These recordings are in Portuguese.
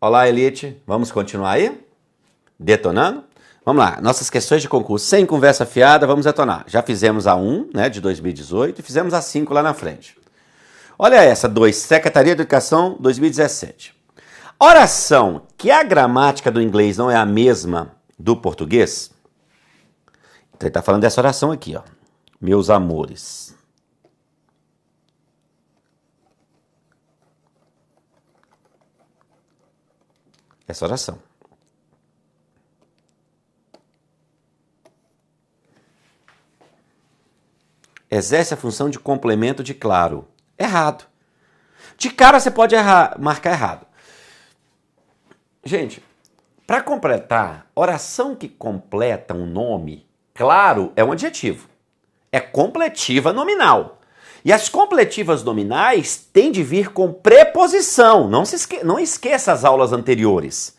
Olá, Elite. Vamos continuar aí? Detonando? Vamos lá. Nossas questões de concurso sem conversa fiada, vamos detonar. Já fizemos a 1, né, de 2018 e fizemos a 5 lá na frente. Olha essa, 2, Secretaria de Educação, 2017. Oração que a gramática do inglês não é a mesma do português. Então ele está falando dessa oração aqui, ó. Meus amores. Essa oração. Exerce a função de complemento de claro. Errado. De cara você pode marcar errado. Gente, para completar, oração que completa um nome, claro, é um adjetivo. É completiva nominal. E as completivas nominais têm de vir com preposição. Não esqueça as aulas anteriores.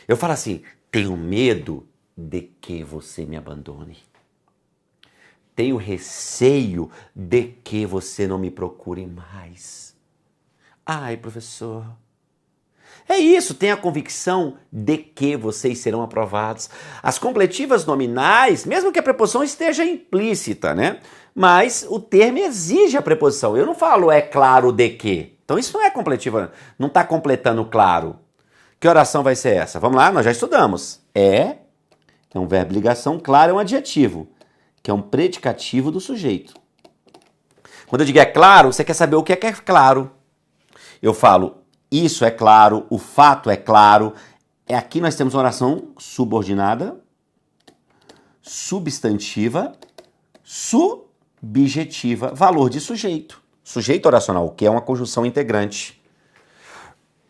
Eu falo assim, tenho medo de que você me abandone. Tenho receio de que você não me procure mais. Ai, professor. É isso, tenha a convicção de que vocês serão aprovados. As completivas nominais, mesmo que a preposição esteja implícita, né? Mas o termo exige a preposição. Eu não falo é claro de que. Então isso não é completiva, não está completando claro. Que oração vai ser essa? Vamos lá, nós já estudamos. É um verbo de ligação, claro é um adjetivo, que é um predicativo do sujeito. Quando eu digo é claro, você quer saber o que é claro. Eu falo, isso é claro, o fato é claro. Aqui nós temos uma oração subordinada, substantiva, subjetiva, valor de sujeito. Sujeito oracional, que é uma conjunção integrante.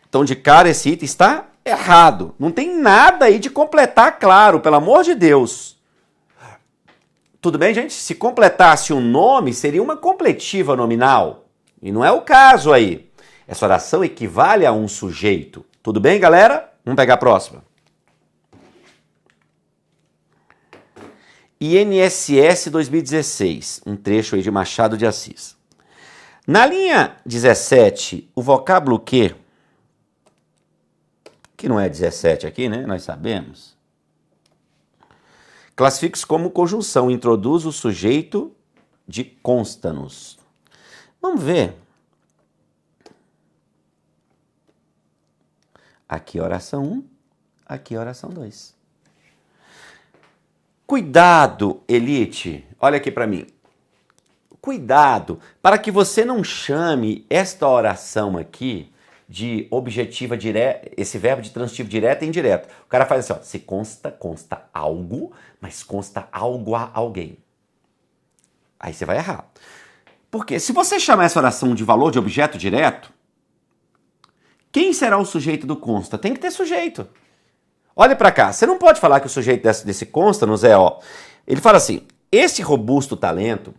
Então, de cara, esse item está errado. Não tem nada aí de completar claro, pelo amor de Deus. Tudo bem, gente? Se completasse um nome, seria uma completiva nominal. E não é o caso aí. Essa oração equivale a um sujeito. Tudo bem, galera? Vamos pegar a próxima. INSS 2016, um trecho aí de Machado de Assis. Na linha 17, o vocábulo que não é 17 aqui, né? Nós sabemos. Classifica-se como conjunção, introduz o sujeito de consta-nos. Vamos ver. Aqui oração 1, aqui oração 2. Cuidado, Elite, olha aqui para mim. Cuidado para que você não chame esta oração aqui de objetiva direta, esse verbo de transitivo direto e indireto. O cara faz assim, ó, se consta algo, mas consta algo a alguém. Aí você vai errar. Porque se você chamar essa oração de valor de objeto direto, quem será o sujeito do consta? Tem que ter sujeito. Olha para cá, você não pode falar que o sujeito desse consta-nos é, ó. Ele fala assim, esse robusto talento,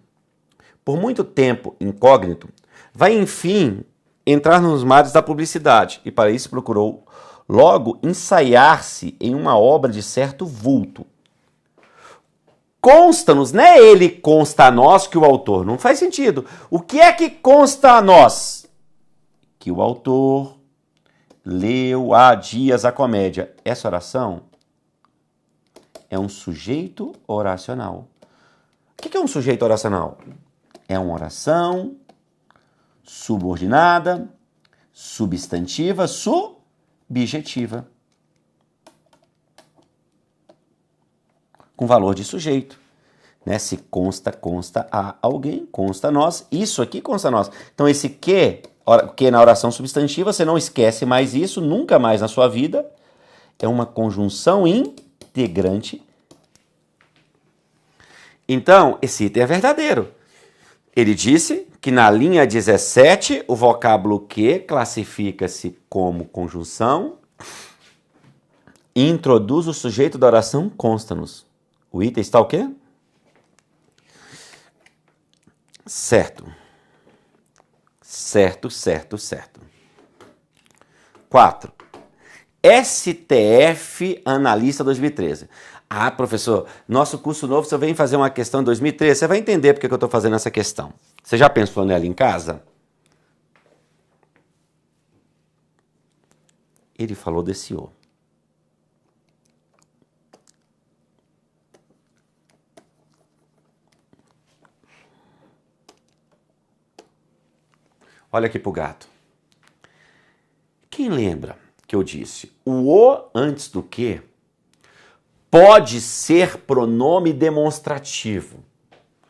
por muito tempo incógnito, vai enfim entrar nos mares da publicidade e para isso procurou logo ensaiar-se em uma obra de certo vulto. Consta-nos, não é ele consta a nós que o autor, não faz sentido. O que é que consta a nós? Que o autor leu há dias a comédia. Essa oração é um sujeito oracional. O que é um sujeito oracional? É uma oração subordinada, substantiva, subjetiva. Com valor de sujeito. Né? Se consta a alguém, consta a nós. Isso aqui consta a nós. Então esse que na oração substantiva, você não esquece mais isso, nunca mais na sua vida. É uma conjunção integrante. Então, esse item é verdadeiro. Ele disse que na linha 17, o vocábulo que classifica-se como conjunção e introduz o sujeito da oração consta-nos. O item está o quê? Certo. Certo. 4. STF Analista 2013. Ah, professor, nosso curso novo, se eu venho fazer uma questão em 2013, você vai entender porque que eu estou fazendo essa questão. Você já pensou nela em casa? ele falou desse O. Olha aqui pro gato. Quem lembra que eu disse? O O antes do que pode ser pronome demonstrativo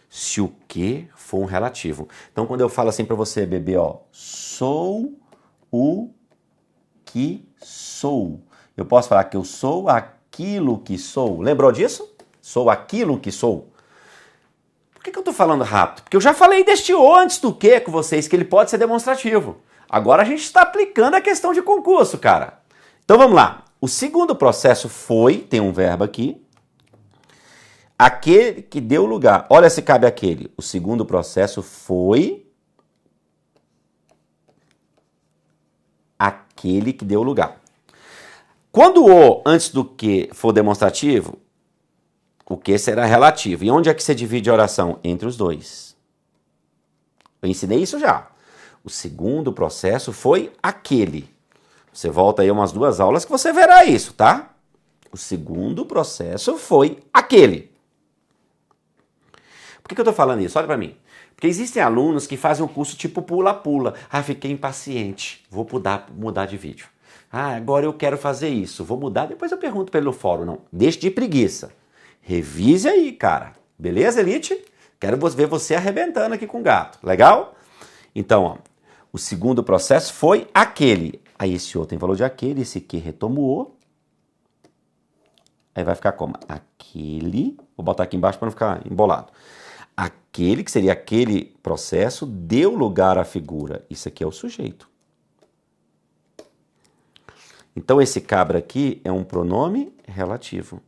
se o que for um relativo. Então, quando eu falo assim para você, bebê, ó, sou o que sou. Eu posso falar que eu sou aquilo que sou. Lembrou disso? Sou aquilo que sou. Por que eu tô falando rápido? Porque eu já falei deste O antes do que com vocês, que ele pode ser demonstrativo. Agora a gente está aplicando a questão de concurso, cara. Então vamos lá. O segundo processo foi, tem um verbo aqui, aquele que deu lugar. Olha se cabe aquele. O segundo processo foi aquele que deu lugar. Quando o antes do que for demonstrativo, o que será relativo. E onde é que você divide a oração? Entre os dois. Eu ensinei isso já. O segundo processo foi aquele. Você volta aí umas 2 aulas que você verá isso, tá? O segundo processo foi aquele. Por que eu tô falando isso? Olha pra mim. Porque existem alunos que fazem um curso tipo pula-pula. Ah, fiquei impaciente. Vou mudar de vídeo. Ah, agora eu quero fazer isso. Vou mudar, depois eu pergunto pelo fórum. Não, deixe de preguiça. Revise aí, cara. Beleza, Elite? Quero ver você arrebentando aqui com o gato. Legal? Então, ó, o segundo processo foi aquele. Aí esse O tem valor de aquele, esse que retomou. Aí vai ficar como? Aquele. Vou botar aqui embaixo para não ficar embolado. Aquele, que seria aquele processo, deu lugar à figura. Isso aqui é o sujeito. Então, esse cabra aqui é um pronome relativo.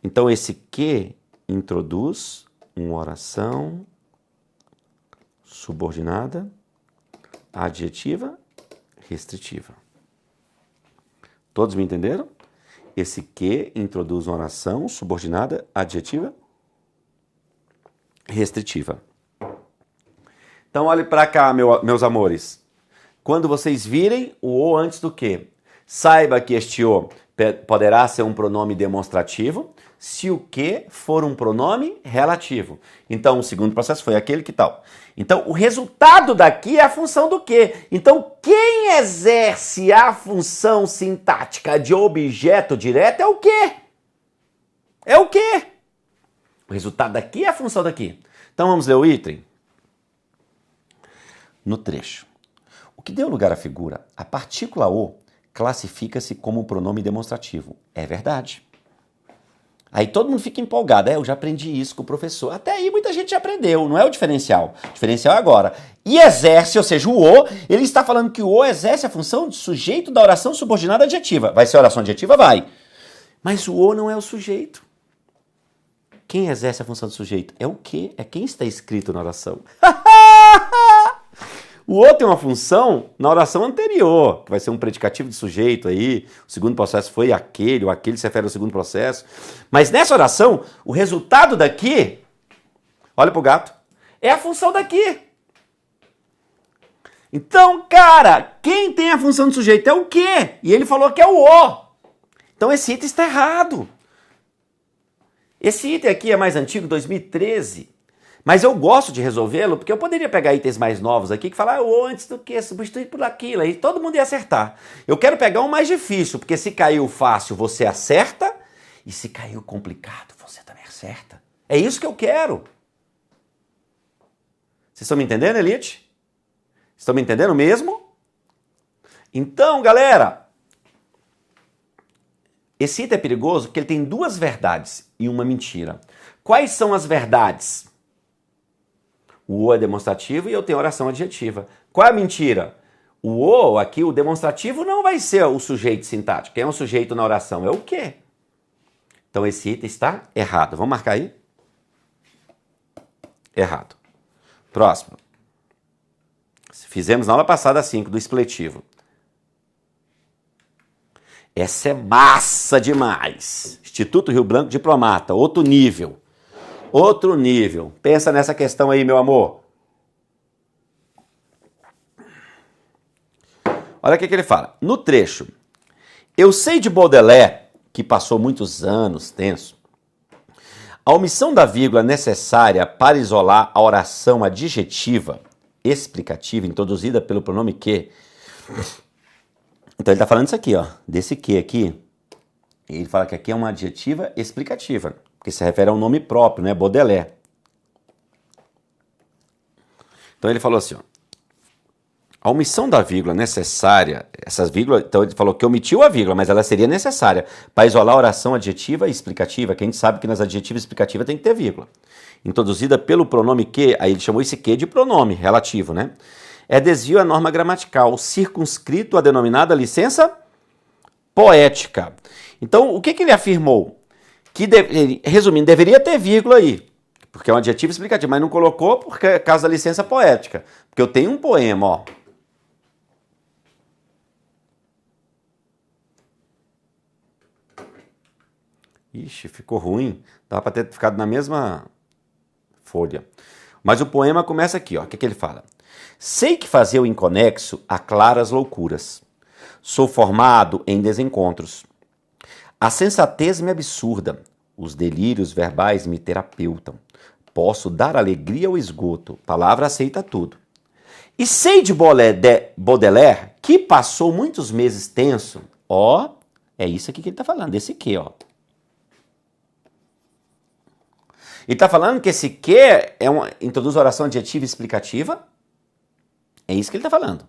Então, esse que introduz uma oração subordinada, adjetiva, restritiva. Todos me entenderam? Esse que introduz uma oração subordinada, adjetiva, restritiva. Então, olhe para cá, meus amores. Quando vocês virem o O antes do que, saiba que este O poderá ser um pronome demonstrativo se o que for um pronome relativo. Então, o segundo processo foi aquele que tal. Então, o resultado daqui é a função do que. Então, quem exerce a função sintática de objeto direto é o que? É o que? O resultado daqui é a função daqui. Então, vamos ler o item? No trecho. O que deu lugar à figura, a partícula O classifica-se como pronome demonstrativo. É verdade. Aí todo mundo fica empolgado. Eu já aprendi isso com o professor. Até aí muita gente já aprendeu, não é o diferencial. O diferencial é agora. E exerce, ou seja, o O, ele está falando que o O exerce a função de sujeito da oração subordinada adjetiva. Vai ser oração adjetiva? Vai. Mas o O não é o sujeito. Quem exerce a função do sujeito? É o quê? É quem está escrito na oração. O O tem uma função na oração anterior, que vai ser um predicativo de sujeito aí. O segundo processo foi aquele, o aquele se refere ao segundo processo. Mas nessa oração, o resultado daqui, olha pro gato, é a função daqui. Então, cara, quem tem a função do sujeito é o quê? E ele falou que é o O. Então esse item está errado. Esse item aqui é mais antigo, 2013. Mas eu gosto de resolvê-lo porque eu poderia pegar itens mais novos aqui que falar o antes do que, substituir por aquilo, aí todo mundo ia acertar. Eu quero pegar um mais difícil, porque se caiu fácil você acerta e se caiu complicado você também acerta. É isso que eu quero. Vocês estão me entendendo, Elite? Estão me entendendo mesmo? Então, galera, esse item é perigoso porque ele tem 2 verdades e uma mentira. Quais são as verdades? O O é demonstrativo e eu tenho oração adjetiva. Qual é a mentira? O O, aqui, o demonstrativo, não vai ser o sujeito sintático. Quem é o sujeito na oração? É o quê? Então esse item está errado. Vamos marcar aí? Errado. Próximo. Fizemos na aula passada 5, do expletivo. Essa é massa demais. Instituto Rio Branco Diplomata, outro nível. Outro nível. Pensa nessa questão aí, meu amor. Olha o que ele fala. No trecho, Eu sei de Baudelaire, que passou muitos anos tenso. A omissão da vírgula necessária para isolar a oração adjetiva explicativa introduzida pelo pronome que. Então ele está falando isso aqui, ó, desse que aqui. Ele fala que aqui é uma adjetiva explicativa, porque se refere a um nome próprio, né? Baudelaire. Então ele falou assim, ó, a omissão da vírgula necessária, essas vírgulas, então ele falou que omitiu a vírgula, mas ela seria necessária para isolar a oração adjetiva e explicativa, que a gente sabe que nas adjetivas explicativas tem que ter vírgula. Introduzida pelo pronome que, aí ele chamou esse que de pronome relativo, né? É desvio à norma gramatical, circunscrito à denominada licença poética. Então, o que ele afirmou? Que, resumindo, deveria ter vírgula aí, porque é um adjetivo explicativo, mas não colocou por causa da licença poética. Porque eu tenho um poema, ó. Ixi, ficou ruim. Dava para ter ficado na mesma folha. Mas o poema começa aqui, ó. O que ele fala? Sei que fazer o inconexo aclara as loucuras. Sou formado em desencontros. A sensatez me absurda. Os delírios verbais me terapeutam. Posso dar alegria ao esgoto. Palavra aceita tudo. E sei de Baudelaire, que passou muitos meses tenso. Ó, é isso aqui que ele está falando, desse que, ó. Ele está falando que esse que introduz oração adjetiva explicativa. É isso que ele está falando.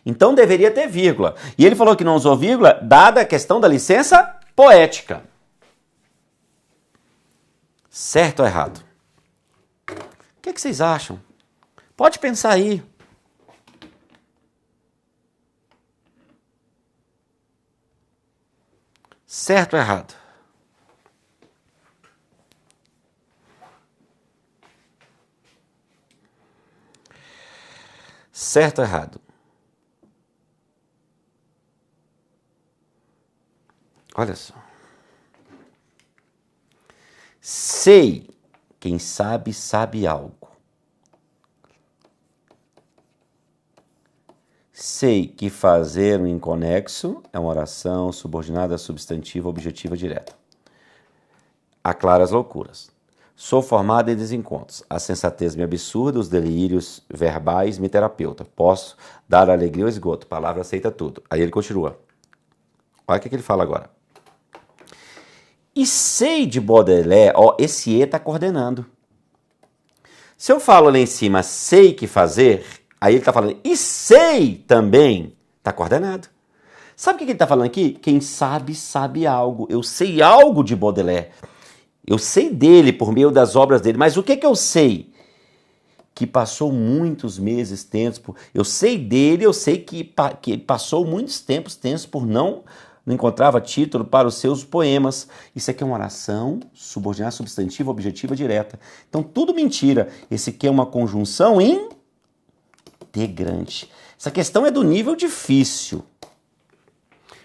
Então deveria ter vírgula. E ele falou que não usou vírgula, dada a questão da licença poética. Certo ou errado? O que vocês acham? Pode pensar aí. Certo ou errado? Certo ou errado? Olha só. Sei, quem sabe, sabe algo. Sei que fazer um inconexo é uma oração subordinada a substantivo objetiva direta. Aclara as loucuras. Sou formado em desencontros. A sensatez me absurda, os delírios verbais me terapeuta. Posso dar alegria ao esgoto. Palavra aceita tudo. Aí ele continua. Olha o que ele fala agora. E sei de Baudelaire, ó, esse E está coordenando. Se eu falo lá em cima, sei que fazer, aí ele está falando, e sei também, está coordenado. Sabe o que ele está falando aqui? Quem sabe, sabe algo. Eu sei algo de Baudelaire. Eu sei dele por meio das obras dele, mas o que eu sei? Que passou muitos meses tensos. Eu sei dele, eu sei que passou muitos tempos tensos por não encontrava título para os seus poemas. Isso aqui é uma oração subordinada substantiva objetiva direta. Então, tudo mentira. Esse aqui é uma conjunção integrante. Essa questão é do nível difícil.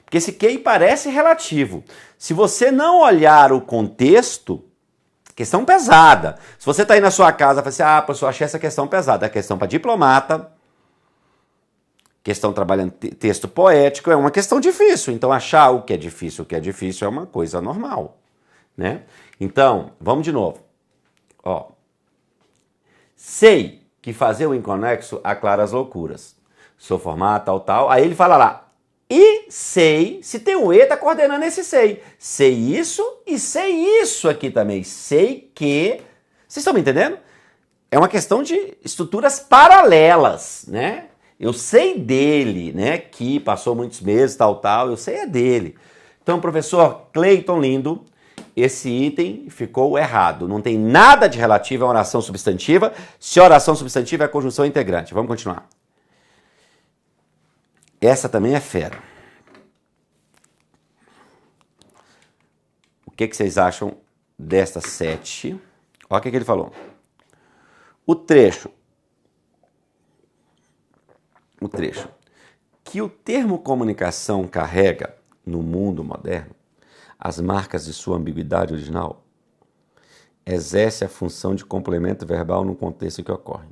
Porque esse que parece relativo. Se você não olhar o contexto, questão pesada. Se você está aí na sua casa e fala assim, professor, achei essa questão pesada. É questão para diplomata, questão trabalhando texto poético, é uma questão difícil. Então, achar o que é difícil é uma coisa normal, né? Então, vamos de novo. Ó. Sei que fazer o inconexo aclara as loucuras. Sou formado, tal. Aí ele fala lá, e sei, se tem um E, tá coordenando esse sei. Sei isso e sei isso aqui também. Sei que... Vocês estão me entendendo? É uma questão de estruturas paralelas, né? Eu sei dele, né, que passou muitos meses, tal, eu sei é dele. Então, professor Cleiton Lindo, esse item ficou errado. Não tem nada de relativo a oração substantiva, se a oração substantiva é a conjunção integrante. Vamos continuar. Essa também é fera. O que vocês acham desta 7? Olha o que ele falou. O trecho que o termo comunicação carrega no mundo moderno, as marcas de sua ambiguidade original, exerce a função de complemento verbal no contexto em que ocorre.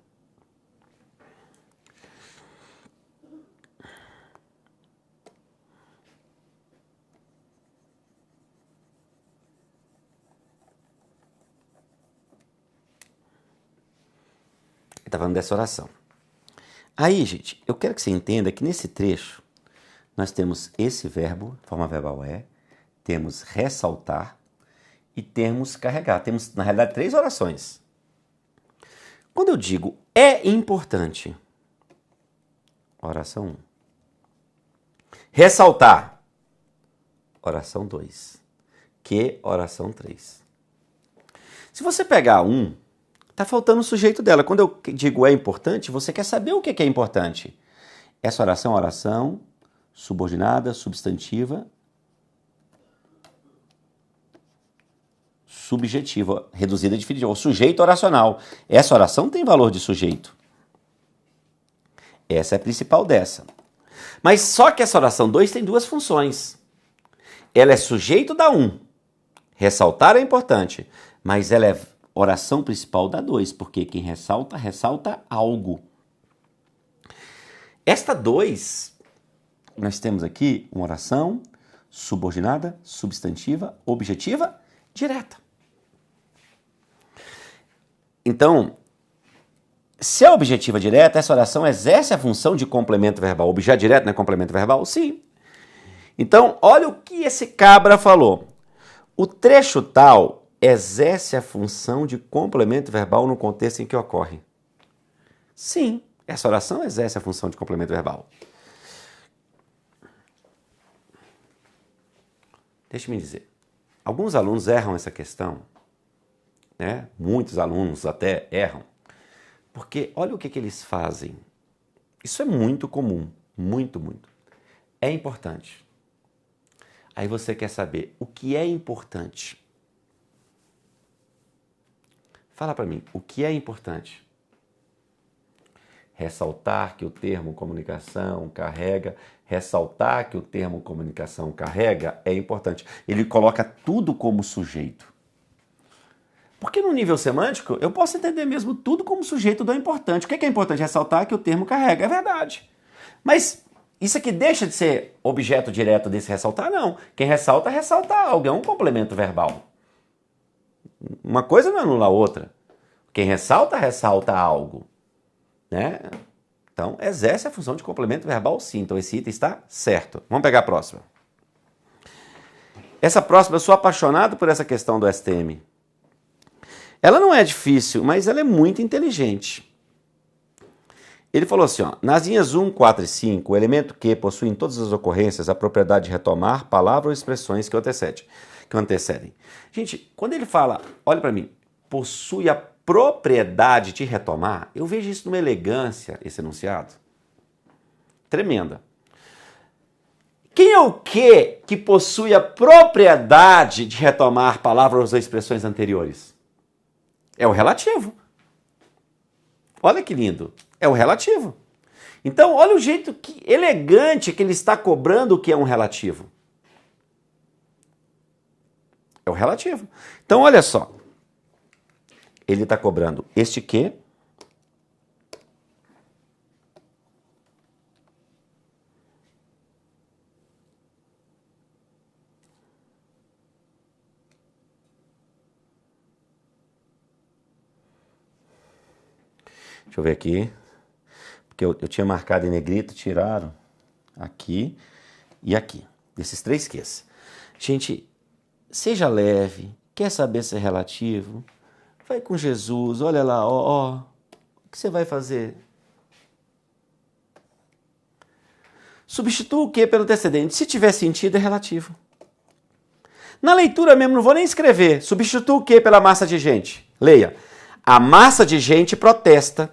Está falando dessa oração. Aí, gente, eu quero que você entenda que nesse trecho nós temos esse verbo, forma verbal é, temos ressaltar e temos carregar. Temos, na realidade, 3 orações. Quando eu digo é importante, oração 1. Ressaltar, oração 2. Que, oração 3. Se você pegar um, tá faltando o sujeito dela. Quando eu digo é importante, você quer saber o que é importante. Essa oração é oração subordinada, substantiva, subjetiva, reduzida, definitiva. O sujeito oracional. Essa oração tem valor de sujeito. Essa é a principal dessa. Mas só que essa oração 2 tem 2 funções. Ela é sujeito da 1. Ressaltar é importante, mas ela é oração principal da 2, porque quem ressalta, ressalta algo. Esta 2, nós temos aqui uma oração subordinada, substantiva, objetiva, direta. Então, se é objetiva direta, essa oração exerce a função de complemento verbal. Objeto direto não é complemento verbal? Sim. Então, olha o que esse cabra falou. O trecho tal exerce a função de complemento verbal no contexto em que ocorre. Sim, essa oração exerce a função de complemento verbal. Deixe-me dizer, alguns alunos erram essa questão, né? Muitos alunos até erram, porque olha o que eles fazem. Isso é muito comum, muito. É importante. Aí você quer saber o que é importante. Fala para mim, o que é importante? Ressaltar que o termo comunicação carrega, ressaltar que o termo comunicação carrega é importante. Ele coloca tudo como sujeito. Porque no nível semântico, eu posso entender mesmo tudo como sujeito do importante. O que é importante? Ressaltar que o termo carrega. É verdade. Mas isso aqui deixa de ser objeto direto desse ressaltar? Não. Quem ressalta, ressalta algo. É um complemento verbal. Uma coisa não anula a outra. Quem ressalta, ressalta algo. Né? Então, exerce a função de complemento verbal, sim. Então, esse item está certo. Vamos pegar a próxima. Essa próxima, eu sou apaixonado por essa questão do STM. Ela não é difícil, mas ela é muito inteligente. Ele falou assim, ó, nas linhas 1, 4 e 5, o elemento que possui em todas as ocorrências a propriedade de retomar palavras ou expressões que o antecedem. Gente, quando ele fala, olha para mim, possui a propriedade de retomar, eu vejo isso numa elegância, esse enunciado, tremenda. Quem é o que possui a propriedade de retomar palavras ou expressões anteriores? É o relativo. Olha que lindo. É o relativo. Então, olha o jeito elegante que ele está cobrando o que é um relativo. É o relativo. Então, olha só. Ele está cobrando este que. Deixa eu ver aqui. Porque eu tinha marcado em negrito, tiraram aqui e aqui. Desses 3 ques. Gente, seja leve. Quer saber se é relativo? Vai com Jesus, olha lá, ó. O que você vai fazer? Substitua o que pelo antecedente? Se tiver sentido, é relativo. Na leitura mesmo, não vou nem escrever. Substitua o que pela massa de gente? Leia. A massa de gente protesta.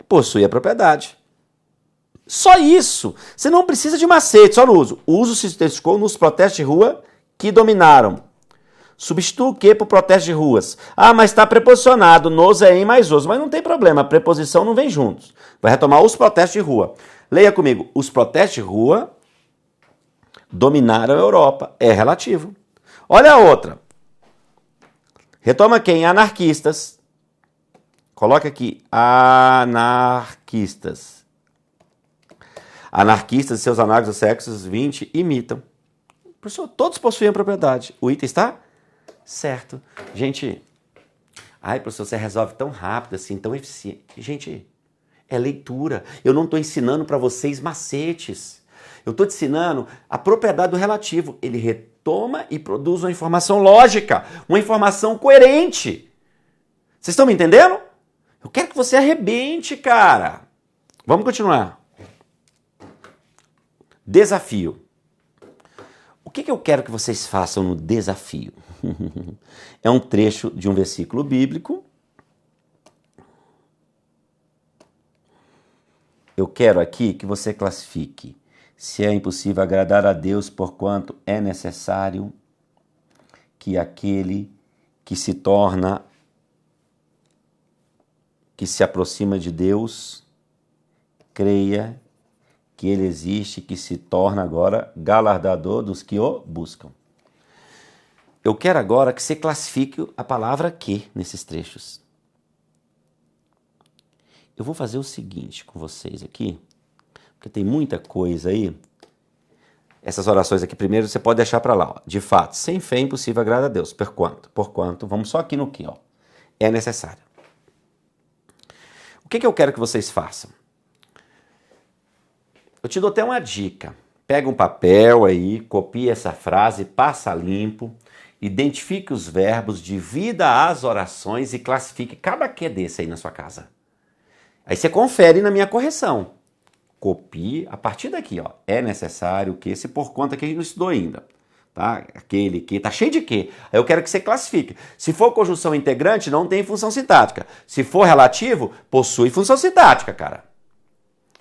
Possui a propriedade. Só isso. Você não precisa de macete, só no uso. O uso se intensificou nos protestos de rua que dominaram. Substitua o que por protesto de ruas? Mas está preposicionado, nos é em mais os. Mas não tem problema, a preposição não vem juntos. Vai retomar os protestos de rua. Leia comigo. Os protestos de rua dominaram a Europa. É relativo. Olha a outra. Retoma quem? Anarquistas. Coloca aqui, anarquistas. Anarquistas e seus análogos sexos 20 imitam. Professor, todos possuem a propriedade. O item está certo. Gente, Ai, professor, você resolve tão rápido assim, tão eficiente. Gente, é leitura. Eu não estou ensinando para vocês macetes. Eu estou te ensinando a propriedade do relativo. Ele retoma e produz uma informação lógica, uma informação coerente. Vocês estão me entendendo? Eu quero que você arrebente, cara. Vamos continuar. Desafio. O que eu quero que vocês façam no desafio? É um trecho de um versículo bíblico. Eu quero aqui que você classifique se é impossível agradar a Deus, porquanto é necessário que aquele que se torna, que se aproxima de Deus, creia que ele existe, que se torna agora galardador dos que o buscam. Eu quero agora que você classifique a palavra que nesses trechos. Eu vou fazer o seguinte com vocês aqui, porque tem muita coisa aí. Essas orações aqui, primeiro, você pode deixar para lá. Ó. De fato, sem fé é impossível agradar a Deus. Porquanto, vamos só aqui no que, ó. É necessário. O que eu quero que vocês façam? Eu te dou até uma dica. Pega um papel aí, copia essa frase, passa limpo, identifique os verbos, divida as orações e classifique cada que desse aí na sua casa. Aí você confere na minha correção. Copie a partir daqui, ó. É necessário que esse por conta que a gente não estudou ainda. Tá? Aquele que tá cheio de que. Aí eu quero que você classifique. Se for conjunção integrante, não tem função sintática. Se for relativo, possui função sintática, cara.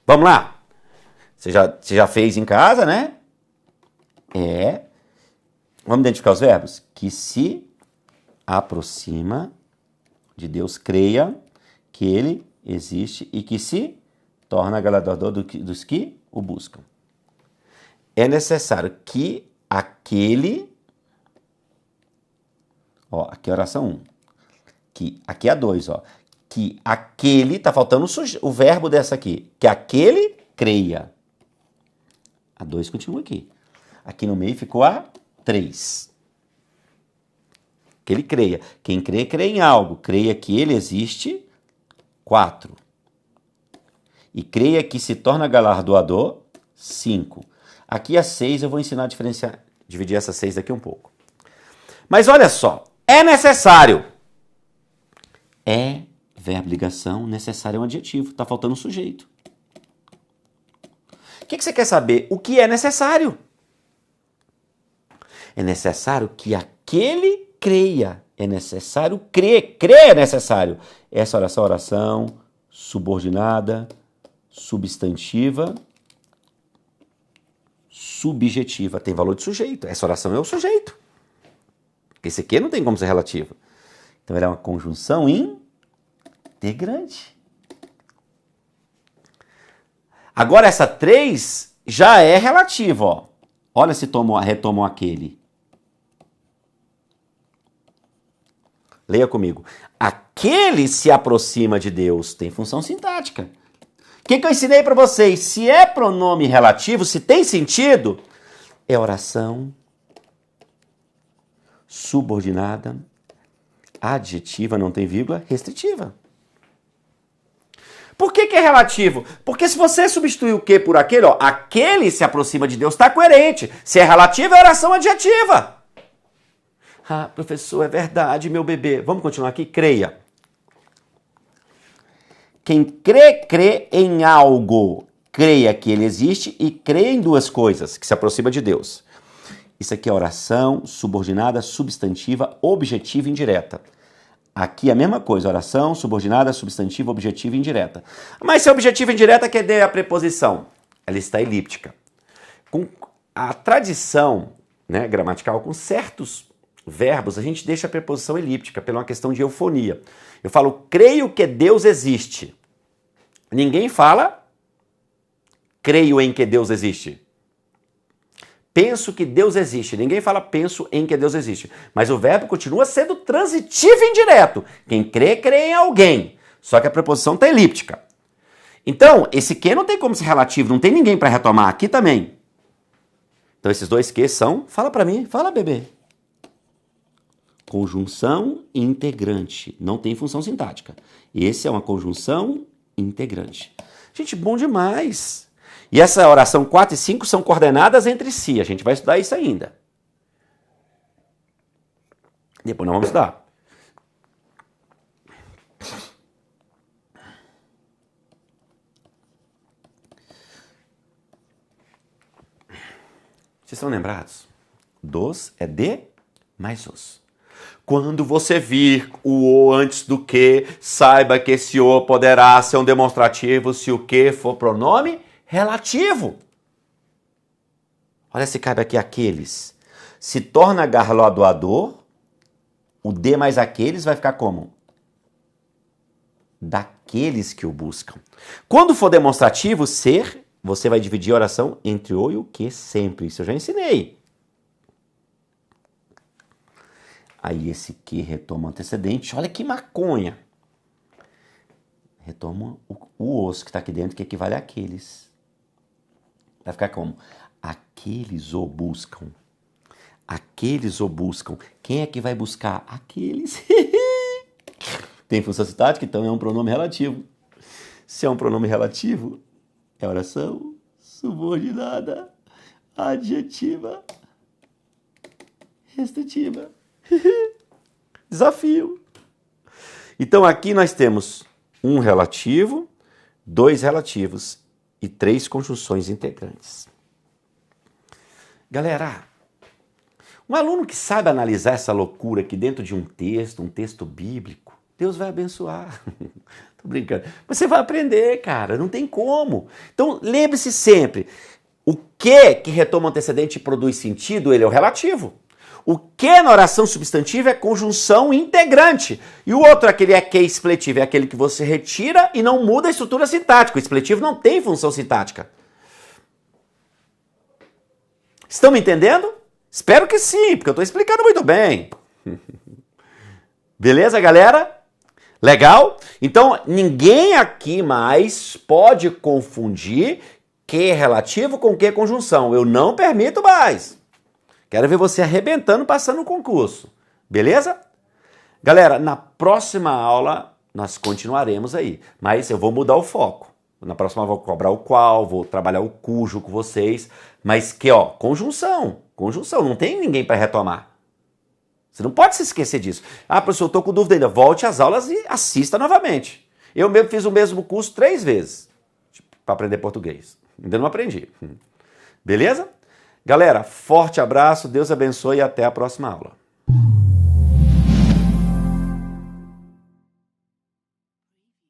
Vamos lá? Você já fez em casa, né? Vamos identificar os verbos? Que se aproxima de Deus, creia que ele existe e que se torna galardador dos que o buscam. É necessário que aquele... Ó, aqui é a oração 1. Aqui é a 2, ó. Que aquele... Tá faltando o verbo dessa aqui. Que aquele creia. A 2 continua aqui. Aqui no meio ficou a 3. Que ele creia. Quem crê, crê em algo. Creia que ele existe. 4. E creia que se torna galardoador. 5. Aqui a 6 eu vou ensinar a diferenciar, dividir essa 6 daqui um pouco. Mas olha só. É necessário. É verbo ligação, necessário é um adjetivo. Tá faltando um sujeito. O que você quer saber? O que é necessário? É necessário que aquele creia. É necessário crer. Crer é necessário. Essa oração subordinada, substantiva, subjetiva. Tem valor de sujeito. Essa oração é o sujeito. Esse aqui não tem como ser relativo. Então, ela é uma conjunção integrante. Agora, essa 3 já é relativa, ó. Olha se retomam aquele. Leia comigo. Aquele se aproxima de Deus. Tem função sintática. O que eu ensinei para vocês? Se é pronome relativo, se tem sentido, é oração subordinada, adjetiva, não tem vírgula, restritiva. Por que é relativo? Porque se você substituir o que por aquele, ó, aquele se aproxima de Deus, está coerente. Se é relativo, é oração adjetiva. Ah, professor, é verdade, meu bebê. Vamos continuar aqui? Creia. Quem crê, crê em algo. Creia que ele existe e crê em duas coisas, que se aproxima de Deus. Isso aqui é oração subordinada, substantiva, objetiva e indireta. Aqui é a mesma coisa, oração, subordinada, substantiva, objetiva e indireta. Mas se é objetiva e indireta, cadê a preposição? Ela está elíptica. Com a tradição, né, gramatical, com certos verbos, a gente deixa a preposição elíptica, pela uma questão de eufonia. Eu falo, creio que Deus existe. Ninguém fala, creio em que Deus existe. Penso que Deus existe. Ninguém fala penso em que Deus existe. Mas o verbo continua sendo transitivo e indireto. Quem crê, crê em alguém. Só que a preposição está elíptica. Então, esse que não tem como ser relativo, não tem ninguém para retomar. Aqui também. Então, esses dois que são... Fala para mim, fala, bebê. Conjunção integrante. Não tem função sintática. Esse é uma conjunção integrante. Gente, bom demais. E essa oração 4 e 5 são coordenadas entre si. A gente vai estudar isso ainda. Depois nós vamos estudar. Vocês estão lembrados? Dos é de mais os. Quando você vir o antes do que, saiba que esse o poderá ser um demonstrativo se o que for pronome relativo. Olha se cabe aqui aqueles. Se torna galardoador, o de mais aqueles vai ficar como? Daqueles que o buscam. Quando for demonstrativo, ser, você vai dividir a oração entre o e o que sempre. Isso eu já ensinei. Aí esse que retoma o antecedente. Olha que maconha. Retoma o os que está aqui dentro, que equivale àqueles. Vai ficar como? Aqueles o buscam. Aqueles o buscam. Quem é que vai buscar? Aqueles. Tem função sintática, então é um pronome relativo. Se é um pronome relativo, é oração subordinada, adjetiva, restritiva. Desafio. Então aqui nós temos um relativo, 2 relativos e 3 conjunções integrantes. Galera, um aluno que sabe analisar essa loucura aqui dentro de um texto bíblico, Deus vai abençoar. Tô brincando. Mas você vai aprender, cara, não tem como. Então lembre-se sempre, o que retoma o antecedente e produz sentido, ele é o relativo. O que na oração substantiva é conjunção integrante. E o outro, aquele é que expletivo, é aquele que você retira e não muda a estrutura sintática. O expletivo não tem função sintática. Estão me entendendo? Espero que sim, porque eu estou explicando muito bem. Beleza, galera? Legal? Então, ninguém aqui mais pode confundir que relativo com que conjunção. Eu não permito mais. Quero ver você arrebentando, passando no concurso. Beleza? Galera, na próxima aula nós continuaremos aí. Mas eu vou mudar o foco. Na próxima eu vou cobrar o qual, vou trabalhar o cujo com vocês. Mas que, ó, conjunção. Conjunção, não tem ninguém para retomar. Você não pode se esquecer disso. Ah, professor, eu tô com dúvida ainda. Volte às aulas e assista novamente. Eu mesmo fiz o mesmo curso 3 vezes para aprender português. Ainda não aprendi. Beleza? Galera, forte abraço, Deus abençoe e até a próxima aula.